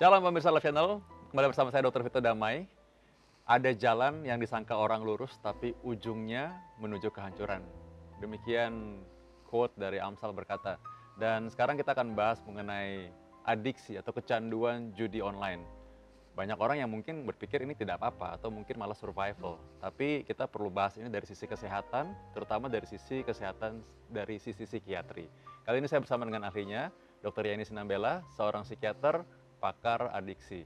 Shalom pemirsa Live Channel, kembali bersama saya Dr. Vito Damai. Ada jalan yang disangka orang lurus, tapi ujungnya menuju kehancuran. Demikian quote dari Amsal berkata. Dan sekarang kita akan bahas mengenai adiksi atau kecanduan judi online. Banyak orang yang mungkin berpikir ini tidak apa-apa atau mungkin malah survival. Tapi kita perlu bahas ini dari sisi kesehatan, terutama dari sisi kesehatan dari sisi psikiatri. Kali ini saya bersama dengan ahlinya, Dr. Yani Sinambela, seorang psikiater, pakar adiksi.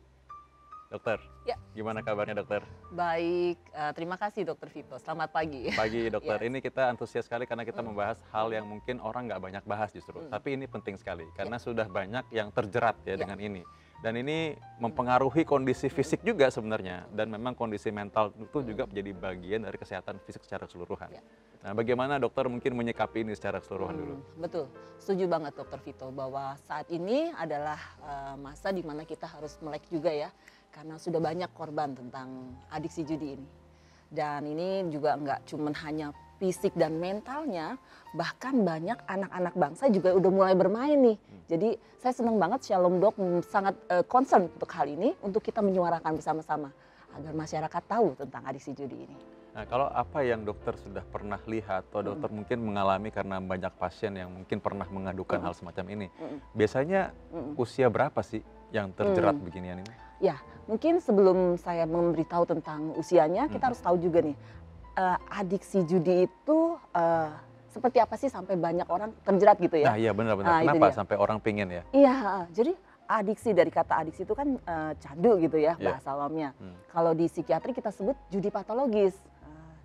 Dokter, Ya. gimana kabarnya dokter? Baik, terima kasih Dokter Vito. Selamat pagi. Pagi dokter, Yes. ini kita antusias sekali karena kita membahas hal yang mungkin orang nggak banyak bahas justru. Tapi ini penting sekali karena sudah banyak yang terjerat ya dengan ini. Dan ini mempengaruhi kondisi fisik juga sebenarnya. Dan memang kondisi mental itu juga menjadi bagian dari kesehatan fisik secara keseluruhan. Ya. Nah, bagaimana dokter mungkin menyikapi ini secara keseluruhan dulu? Betul, setuju banget Dokter Vito bahwa saat ini adalah masa di mana kita harus melek juga ya. Karena sudah banyak korban tentang adiksi judi ini. Dan ini juga nggak cuma hanya fisik dan mentalnya, bahkan banyak anak-anak bangsa juga udah mulai bermain nih. Jadi saya senang banget Shalom Dok sangat concern untuk hal ini, untuk kita menyuarakan bersama-sama agar masyarakat tahu tentang adiksi judi ini. Nah, kalau apa yang dokter sudah pernah lihat atau dokter mungkin mengalami karena banyak pasien yang mungkin pernah mengadukan hal semacam ini, biasanya usia berapa sih yang terjerat beginian ini? Ya, mungkin sebelum saya memberitahu tentang usianya, kita harus tahu juga nih, adiksi judi itu seperti apa sih sampai banyak orang terjerat gitu ya? Nah iya benar-benar, Nah, itu kenapa dia. sampai orang pingin ya? Iya, jadi adiksi dari kata adiksi itu kan candu gitu ya Iya. bahasa awamnya. Kalau di psikiatri kita sebut judi patologis.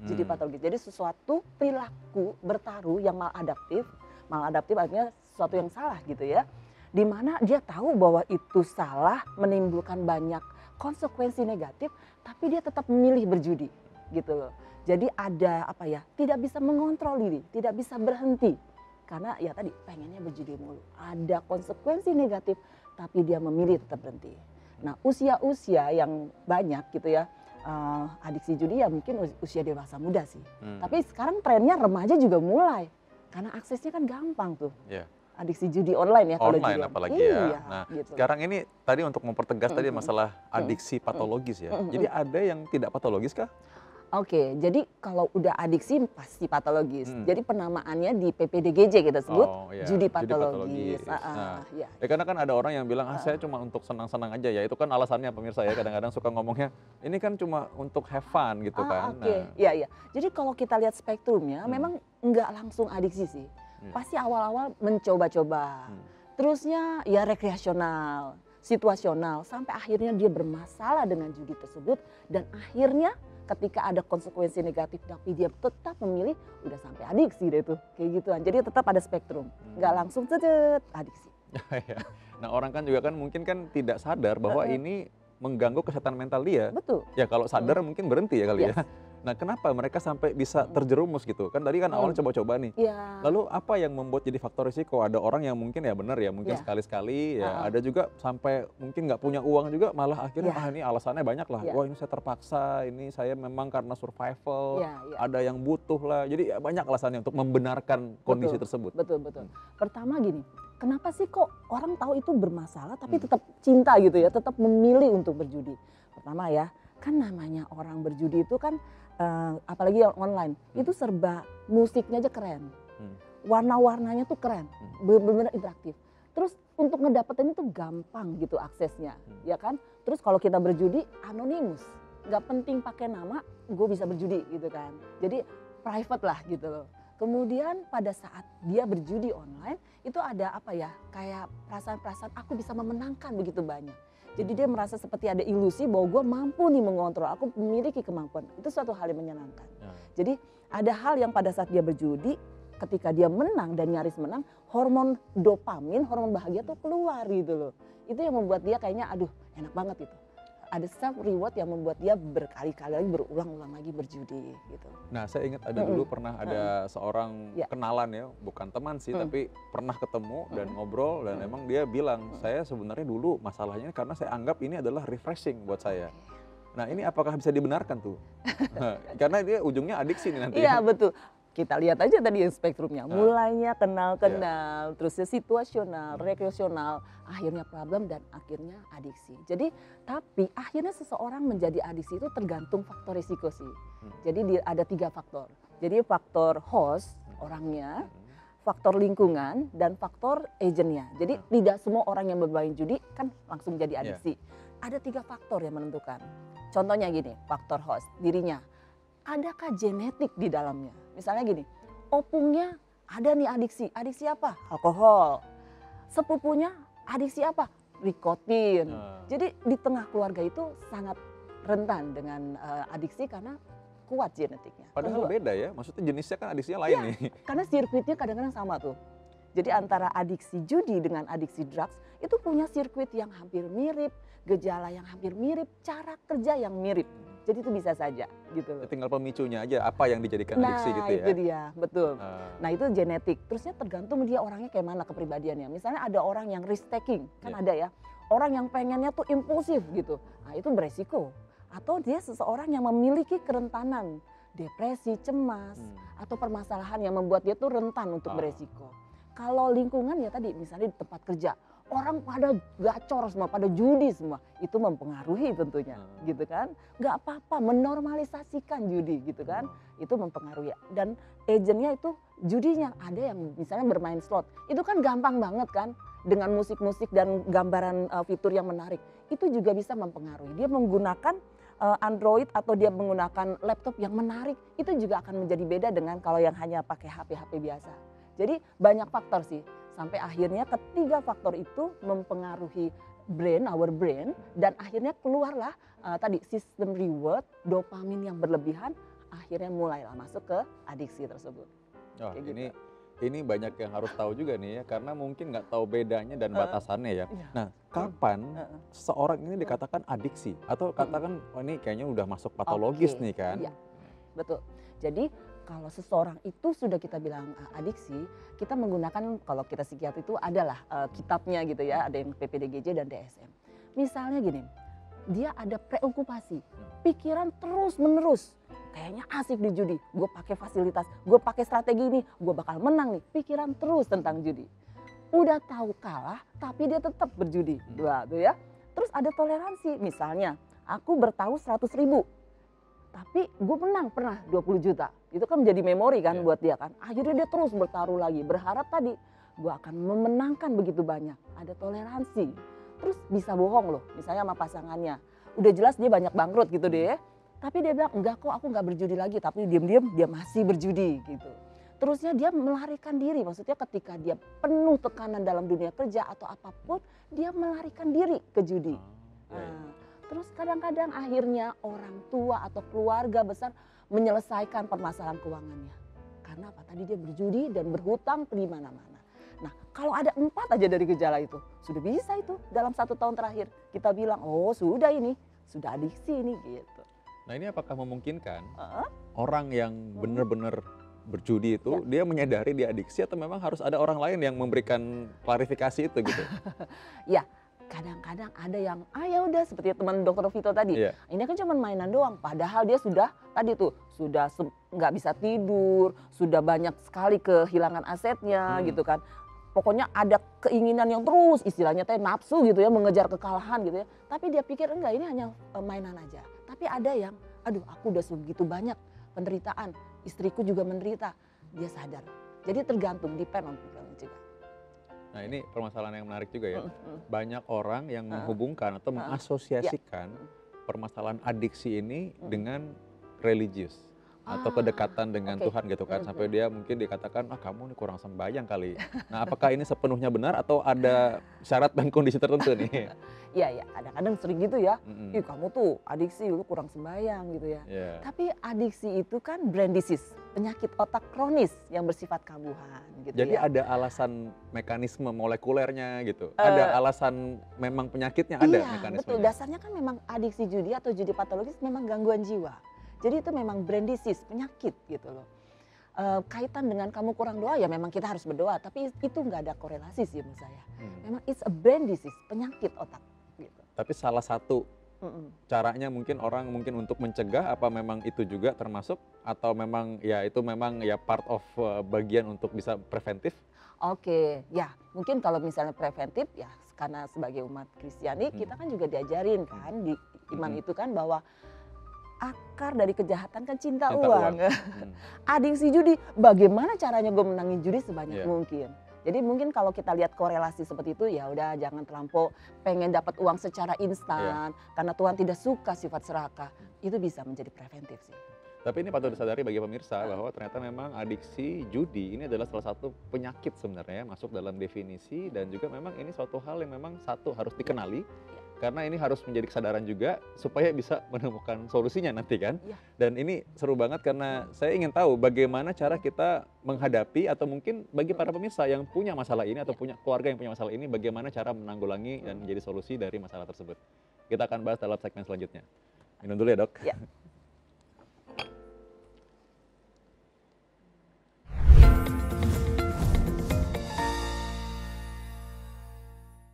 Judi patologis, jadi sesuatu perilaku bertaruh yang maladaptif. Maladaptif artinya sesuatu yang salah gitu ya. Di mana dia tahu bahwa itu salah, menimbulkan banyak konsekuensi negatif, tapi dia tetap memilih berjudi gitu loh. Jadi ada apa ya, tidak bisa mengontrol diri, tidak bisa berhenti. Karena ya tadi pengennya berjudi mulu. Ada konsekuensi negatif, tapi dia memilih tetap berhenti. Nah usia-usia yang banyak gitu ya, adiksi judi ya mungkin usia dewasa muda sih. Tapi sekarang trennya remaja juga mulai. Karena aksesnya kan gampang tuh. Iya. Adiksi judi online ya kalau Online judi apalagi iya, ya. Nah gitu. sekarang ini tadi untuk mempertegas tadi masalah adiksi patologis ya. Jadi ada yang tidak patologis kah? Oke, jadi kalau udah adiksi pasti patologis. Jadi penamaannya di PPDGJ kita sebut Oh, iya. judi Judi patologis. patologis. Nah, Ya. ya karena kan ada orang yang bilang, saya cuma untuk senang-senang aja ya. Itu kan alasannya pemirsa ya, kadang-kadang suka ngomongnya, ini kan cuma untuk have fun gitu kan. Oke, Nah, iya. Jadi kalau kita lihat spektrumnya memang nggak langsung adiksi sih. Pasti awal-awal mencoba-coba. Terusnya ya rekreasional, situasional, sampai akhirnya dia bermasalah dengan judi tersebut. Dan akhirnya ketika ada konsekuensi negatif tapi dia tetap memilih, udah sampai adiksi deh tuh. Kayak gituan, jadi tetap ada spektrum. Nggak langsung cedet adiksi. ya. Nah orang kan juga kan mungkin kan tidak sadar bahwa ini mengganggu kesehatan mental dia. Betul. Ya kalau sadar mungkin berhenti ya kali Yes. ya. Nah kenapa mereka sampai bisa terjerumus gitu? Kan tadi kan awalnya coba-coba nih. Iya. Lalu apa yang membuat jadi faktor risiko? Ada orang yang mungkin ya benar ya, mungkin Iya. sekali-sekali ya. Ada juga sampai mungkin nggak punya uang juga malah akhirnya Iya. ini alasannya banyak lah. Iya. Wah ini saya terpaksa, ini saya memang karena survival, Iya, iya. ada yang butuh lah. Jadi ya banyak alasannya untuk membenarkan kondisi tersebut. Betul. Pertama gini, kenapa sih kok orang tahu itu bermasalah tapi tetap cinta gitu ya, tetap memilih untuk berjudi? Pertama ya, kan namanya orang berjudi itu kan apalagi yang online, itu serba musiknya aja keren. Warna-warnanya tuh keren, benar-benar interaktif. Terus untuk ngedapetin itu gampang gitu aksesnya, ya kan? Terus kalau kita berjudi anonimus, nggak penting pakai nama, gue bisa berjudi gitu kan. Jadi private lah gitu loh. Kemudian pada saat dia berjudi online, itu ada apa ya, kayak perasaan-perasaan aku bisa memenangkan begitu banyak. Jadi dia merasa seperti ada ilusi bahwa gue mampu nih mengontrol, aku memiliki kemampuan. Itu suatu hal yang menyenangkan. Jadi ada hal yang pada saat dia berjudi, ketika dia menang dan nyaris menang, hormon dopamin, hormon bahagia tuh keluar gitu loh. Itu yang membuat dia kayaknya aduh enak banget itu. Ada self reward yang membuat dia berkali-kali lagi berulang-ulang lagi berjudi gitu. Nah saya ingat ada dulu pernah ada seorang Ya. kenalan ya, bukan teman sih tapi pernah ketemu dan ngobrol dan emang dia bilang saya sebenarnya dulu masalahnya karena saya anggap ini adalah refreshing buat saya. Nah ini apakah bisa dibenarkan tuh? Karena dia ujungnya adiksi nih nanti. Iya betul. Kita lihat aja tadi yang spektrumnya, mulainya kenal-kenal, terusnya situasional, rekreasional, akhirnya problem dan akhirnya adiksi. Jadi tapi akhirnya seseorang menjadi adiksi itu tergantung faktor risiko sih. Jadi ada 3 faktor. Jadi faktor host orangnya, faktor lingkungan dan faktor agentnya. Jadi tidak semua orang yang bermain judi kan langsung jadi adiksi. Ada 3 faktor yang menentukan. Contohnya gini, faktor host dirinya. Adakah genetik di dalamnya? Misalnya gini, opungnya ada nih adiksi. Adiksi apa? Alkohol. Sepupunya adiksi apa? Nikotin. Jadi di tengah keluarga itu sangat rentan dengan adiksi karena kuat genetiknya. Padahal beda ya, maksudnya jenisnya kan adiksinya lain nih. Karena sirkuitnya kadang-kadang sama tuh. Jadi antara adiksi judi dengan adiksi drugs itu punya sirkuit yang hampir mirip, gejala yang hampir mirip, cara kerja yang mirip. Jadi itu bisa saja gitu loh. Tinggal pemicunya aja apa yang dijadikan adiksi gitu ya. Nah itu dia, betul. Nah itu genetik, terusnya tergantung dia orangnya kayak mana kepribadiannya. Misalnya ada orang yang risk taking, kan ada ya. Orang yang pengennya tuh impulsif gitu, nah itu beresiko. Atau dia seseorang yang memiliki kerentanan, depresi, cemas, atau permasalahan yang membuat dia tuh rentan untuk beresiko. Kalau lingkungan ya tadi misalnya di tempat kerja, orang pada gacor semua, pada judi semua, itu mempengaruhi tentunya, gitu kan? Gak apa-apa, menormalisasikan judi, gitu kan? Itu mempengaruhi. Dan agentnya itu judinya ada yang misalnya bermain slot, itu kan gampang banget kan? Dengan musik-musik dan gambaran fitur yang menarik, itu juga bisa mempengaruhi. Dia menggunakan Android atau dia menggunakan laptop yang menarik, itu juga akan menjadi beda dengan kalau yang hanya pakai HP-HP biasa. Jadi banyak faktor sih. Sampai akhirnya ketiga faktor itu mempengaruhi brain, our brain, dan akhirnya keluarlah tadi sistem reward, dopamin yang berlebihan, akhirnya mulailah masuk ke adiksi tersebut. Oh, ini banyak yang harus tahu juga nih ya, karena mungkin nggak tahu bedanya dan batasannya ya. Nah, kapan seseorang ini dikatakan adiksi atau katakan oh ini kayaknya udah masuk patologis nih kan? Iya, betul. Jadi kalau seseorang itu sudah kita bilang adiksi, kita menggunakan kalau kita psikiatri itu adalah kitabnya gitu ya, ada yang PPDGJ dan DSM. Misalnya gini, dia ada preokupasi, pikiran terus menerus, kayaknya asik di judi, gue pakai fasilitas, gue pakai strategi ini, gue bakal menang nih, pikiran terus tentang judi. Udah tahu kalah, tapi dia tetap berjudi, dua tuh ya. Terus ada toleransi, misalnya aku bertaruh 100.000. Tapi gue menang pernah 20 juta. Itu kan menjadi memori kan buat dia kan. Akhirnya dia terus bertaruh lagi. Berharap tadi gue akan memenangkan begitu banyak. Ada toleransi. Terus bisa bohong loh. Misalnya sama pasangannya. Udah jelas dia banyak bangkrut gitu deh. Tapi dia bilang enggak kok aku gak berjudi lagi. Tapi diam-diam dia masih berjudi gitu. Terusnya dia melarikan diri. Maksudnya ketika dia penuh tekanan dalam dunia kerja atau apapun. Dia melarikan diri ke judi. Terus kadang-kadang akhirnya orang tua atau keluarga besar menyelesaikan permasalahan keuangannya. Karena apa? Tadi dia berjudi dan berhutang di mana-mana. Nah kalau ada 4 aja dari gejala itu, sudah bisa itu dalam 1 tahun terakhir. Kita bilang, oh sudah ini, sudah adiksi ini gitu. Nah ini apakah memungkinkan orang yang benar-benar berjudi itu dia menyadari dia adiksi atau memang harus ada orang lain yang memberikan klarifikasi itu gitu? Ya. Kadang-kadang ada yang, ya udah seperti teman dokter Vito tadi, ini kan cuma mainan doang. Padahal dia sudah tadi tuh sudah nggak bisa tidur, sudah banyak sekali kehilangan asetnya gitu kan. Pokoknya ada keinginan yang terus istilahnya teh nafsu gitu ya, mengejar kekalahan gitu ya. Tapi dia pikir enggak ini hanya mainan aja. Tapi ada yang, aduh aku udah segitu banyak penderitaan, istriku juga menderita, dia sadar. Jadi tergantung, depend on people juga. Nah ini permasalahan yang menarik juga ya. Banyak orang yang menghubungkan atau mengasosiasikan permasalahan adiksi ini dengan religius. Atau kedekatan dengan Tuhan gitu kan. Sampai dia mungkin dikatakan, kamu nih kurang sembahyang kali. Nah apakah ini sepenuhnya benar atau ada syarat dan kondisi tertentu nih? Iya, kadang-kadang sering gitu ya. Ih kamu tuh adiksi, lu kurang sembahyang gitu ya. Tapi adiksi itu kan brain disease, penyakit otak kronis yang bersifat kambuhan gitu. Jadi ada alasan mekanisme molekulernya gitu? Ada alasan memang penyakitnya ada mekanismenya? Betul, dasarnya kan memang adiksi judi atau judi patologis memang gangguan jiwa. Jadi itu memang brain disease, penyakit gitu loh. Kaitan dengan kamu kurang doa ya memang kita harus berdoa. Tapi itu nggak ada korelasi sih menurut saya. Memang it's a brain disease, penyakit otak. Gitu. Tapi salah satu Mm-mm. Caranya mungkin orang mungkin untuk mencegah, apa memang itu juga termasuk, atau memang ya itu memang ya part of bagian untuk bisa preventif? Oke, ya mungkin kalau misalnya preventif ya karena sebagai umat Kristiani kita kan juga diajarin kan di iman Mhm. itu kan bahwa akar dari kejahatan kan cinta Cinta uang. Hmm. Adiksi judi, bagaimana caranya gue menangin judi sebanyak Iya. mungkin. Jadi mungkin kalau kita lihat korelasi seperti itu ya udah jangan terlampau pengen dapat uang secara instan karena Tuhan tidak suka sifat serakah. Itu bisa menjadi preventif sih. Tapi ini patut disadari bagi pemirsa bahwa ternyata memang adiksi judi ini adalah salah satu penyakit sebenarnya, masuk dalam definisi, dan juga memang ini suatu hal yang memang satu harus dikenali, karena ini harus menjadi kesadaran juga supaya bisa menemukan solusinya nanti kan. Iya. Dan ini seru banget karena saya ingin tahu bagaimana cara kita menghadapi, atau mungkin bagi para pemirsa yang punya masalah ini atau punya keluarga yang punya masalah ini, bagaimana cara menanggulangi dan menjadi solusi dari masalah tersebut. Kita akan bahas dalam segmen selanjutnya. Minum dulu ya, Dok. Ya.